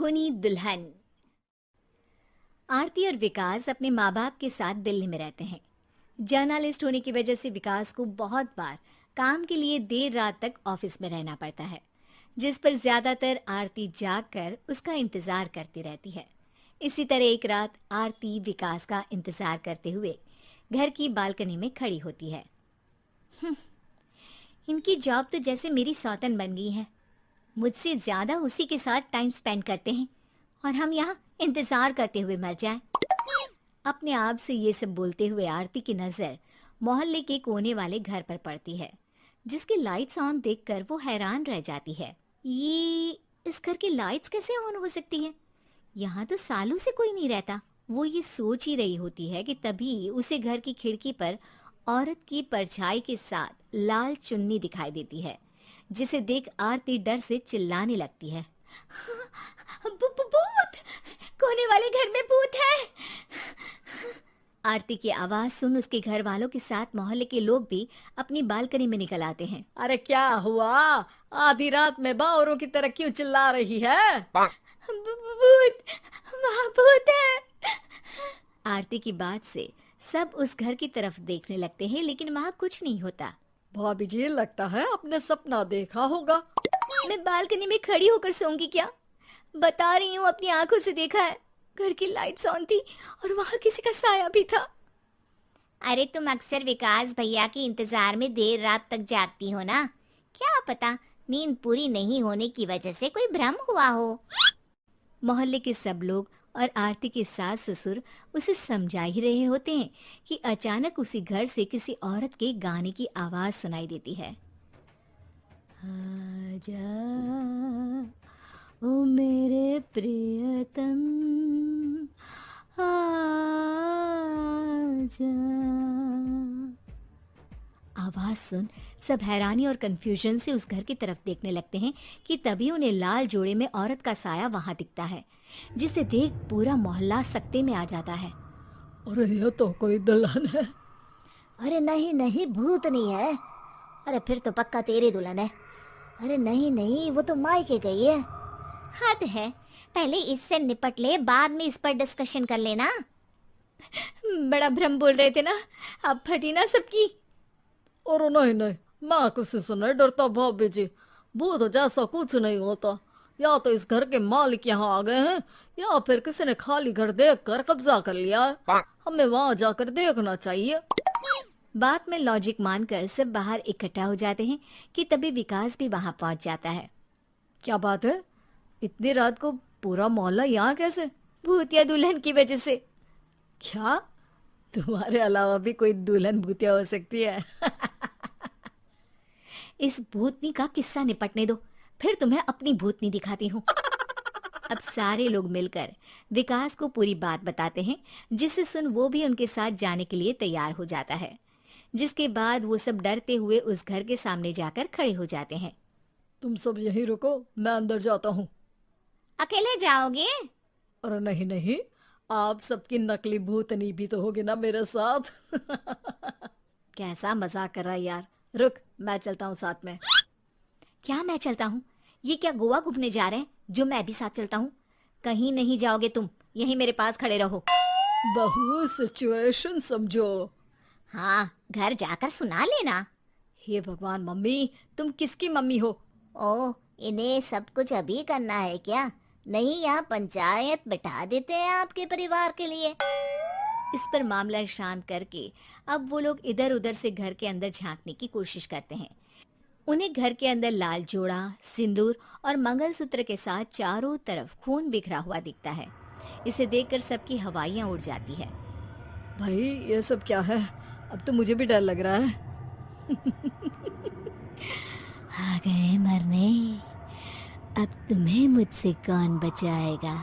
खूनी दुल्हन। आरती और विकास अपने माँ बाप के साथ दिल्ली में रहते हैं। जर्नलिस्ट होने की वजह से विकास को बहुत बार काम के लिए देर रात तक ऑफिस में रहना पड़ता है, जिस पर ज्यादातर आरती जाग कर उसका इंतजार करती रहती है। इसी तरह एक रात आरती विकास का इंतजार करते हुए घर की बालकनी में खड़ी होती है। "हम्म, इनकी जॉब तो जैसे मेरी सौतन बन गई है। मुझसे ज्यादा उसी के साथ टाइम स्पेंड करते हैं और हम यहाँ इंतजार करते हुए मर जाएं।" अपने आप से ये सब बोलते हुए आरती की नजर मोहल्ले के कोने वाले घर पर पड़ती है, जिसकी लाइट्स ऑन देखकर वो हैरान रह जाती है। ये इस घर की लाइट्स कैसे ऑन हो सकती हैं? यहाँ तो सालों से कोई नहीं रहता। वो ये सोच ही रही होती है कि तभी उसे घर की खिड़की पर औरत की परछाई के साथ लाल चुन्नी दिखाई देती है, जिसे देख आरती डर से चिल्लाने लगती है। भूत! कोने वाले घर में भूत है! आरती की आवाज सुन उसके घर वालों के साथ मोहल्ले के लोग भी अपनी बालकनी में निकल आते हैं। अरे क्या हुआ? आधी रात में बावरों की तरह क्यों चिल्ला रही है? भूत! वहाँ भूत है! आरती की बात से सब उस घर की तरफ देखने लगते हैं, लेकिन वहाँ कुछ नहीं होता। भाभी जी, लगता है आपने सपना देखा होगा। मैं बालकनी में खड़ी होकर सोऊंगी क्या? बता रही हूँ, अपनी आंखों से देखा है। घर की लाइट्स ऑन थी और वहाँ किसी का साया भी था। अरे तुम अक्सर विकास भैया के इंतजार में देर रात तक जागती हो ना, क्या पता नींद पूरी नहीं होने की वजह से कोई भ्रम हुआ हो। मोहल्ले के सब लोग और आरती के सास ससुर उसे समझा ही रहे होते हैं कि अचानक उसी घर से किसी औरत के गाने की आवाज सुनाई देती है। आजा ओ मेरे प्रियतम, आजा। आवाज सुन सब हैरानी और कंफ्यूजन से उस घर की तरफ देखने लगते हैं कि तभी उन्हें लाल जोड़े में औरत का साया वहां दिखता है, जिसे देख पूरा मोहल्ला सकते में आ जाता है। अरे ये तो कोई दुल्हन है। अरे नहीं नहीं, भूत नहीं है। अरे फिर तो पक्का तेरी दुल्हन है। अरे नहीं नहीं, वो तो मायके गई है। हद है, पहले इससे निपट ले, बाद में इस पर डिस्कशन कर लेना। बड़ा भ्रम बोल रहे थे ना, अब फटी ना सबकी। और नहीं नहीं, मैं किसी से नहीं डरता भाभी जी। भूत जैसा कुछ नहीं होता। या तो इस घर के मालिक यहाँ आ गए हैं, या फिर किसी ने खाली घर देख कर कब्जा कर लिया है। हमें वहां जाकर देखना चाहिए। बात में लॉजिक मानकर सब बाहर इकट्ठा हो जाते हैं कि तभी विकास भी वहां पहुंच जाता है। क्या बात है? इतनी रात को पूरा मोहल्ला यहाँ कैसे? भूतिया दुल्हन की वजह से। क्या तुम्हारे अलावा भी कोई दुल्हन भूतिया हो सकती है? इस भूतनी का किस्सा निपटने दो, फिर तुम्हें अपनी भूतनी दिखाती हूँ। अब सारे लोग मिलकर विकास को पूरी बात बताते हैं, जिसे सुन वो भी उनके साथ जाने के लिए तैयार हो जाता है। जिसके बाद वो सब डरते हुए उस घर के सामने जाकर खड़े हो जाते हैं। तुम सब यहीं रुको, मैं अंदर जाता हूँ। अकेले जाओगे? अरे नहीं नहीं, आप सबकी नकली भूतनी भी तो होगी ना मेरे साथ। कैसा मजाक कर रहा है यार। रुक, मैं चलता हूँ साथ में। क्या मैं चलता हूँ? ये क्या गोवा घूमने जा रहे हैं जो मैं भी साथ चलता हूँ? कहीं नहीं जाओगे तुम, यहीं मेरे पास खड़े रहो। बहू सिचुएशन समझो। हाँ, घर जाकर सुना लेना। हे भगवान, मम्मी तुम किसकी मम्मी हो? ओ, इन्हें सब कुछ अभी करना है क्या? नहीं, यहाँ पंचायत बैठा देते हैं आपके परिवार के लिए। इस पर मामला शांत करके अब वो लोग इधर उधर से घर के अंदर झांकने की कोशिश करते हैं। उन्हें घर के अंदर लाल जोड़ा, सिंदूर और मंगलसूत्र के साथ चारों तरफ खून बिखरा हुआ दिखता है। इसे देखकर सबकी हवाइयां उड़ जाती है। भाई ये सब क्या है? अब तो मुझे भी डर लग रहा है। आ गए मरने, अब तुम्हें मुझसे कौन बचाएगा?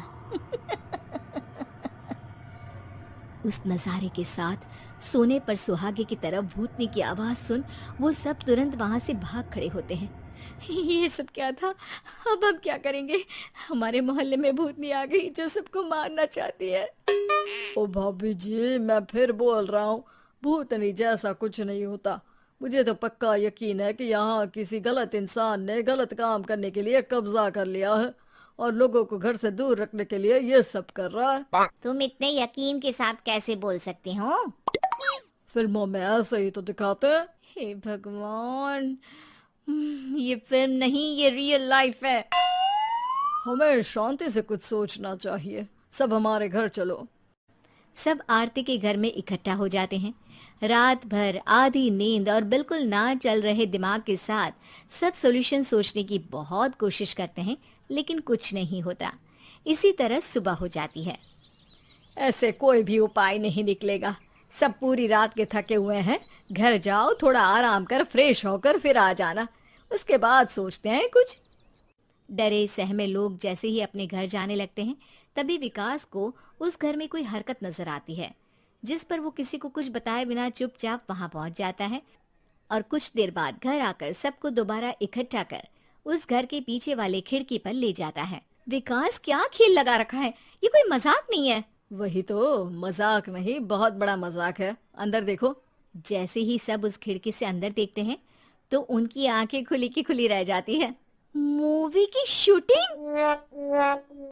उस नजारे के साथ सोने पर सुहागे की तरफ भूतनी की आवाज सुन वो सब तुरंत वहां से भाग खड़े होते हैं। ये सब क्या था? अब हम क्या करेंगे? हमारे मोहल्ले में भूतनी आ गई जो सबको मारना चाहती है। ओ भाभी जी, मैं फिर बोल रहा हूँ, भूतनी जैसा कुछ नहीं होता। मुझे तो पक्का यकीन है कि यहाँ किसी गलत इंसान ने गलत काम करने के लिए कब्जा कर लिया है और लोगों को घर से दूर रखने के लिए ये सब कर रहा है। तुम इतने यकीन के साथ कैसे बोल सकते हो? फिल्मों में ऐसे ही तो दिखाते हैं। हे भगवान, ये फिल्म नहीं, ये रियल लाइफ है। हमें शांति से कुछ सोचना चाहिए। सब हमारे घर चलो। सब आरती के घर में इकट्ठा हो जाते हैं। रात भर आधी नींद और बिल्कुल ना चल रहे दिमाग के साथ सब सॉल्यूशन सोचने की बहुत कोशिश करते हैं, लेकिन कुछ नहीं होता। इसी तरह सुबह हो जाती है। ऐसे कोई भी उपाय नहीं निकलेगा। सब पूरी रात के थके हुए हैं। घर जाओ, थोड़ा आराम कर, फ्रेश होकर फिर आ जाना। उसके बाद सोचते हैं कुछ। डरे सहमे लोग जैसे ही अपने घर जाने लगते हैं, तभी विकास को उस घर में कोई हरकत नजर आती है, जिस पर वो किसी को कुछ बताए बिना चुपचाप वहां पहुंच जाता है और कुछ देर बाद घर आकर सबको दोबारा इकट्ठा कर उस घर के पीछे वाले खिड़की पर ले जाता है। विकास, क्या खेल लगा रखा है? ये कोई मजाक नहीं है। वही तो, मजाक नहीं, बहुत बड़ा मजाक है। अंदर देखो। जैसे ही सब उस खिड़की से अंदर देखते हैं तो उनकी आंखें खुली की खुली रह जाती है। मूवी की शूटिंग!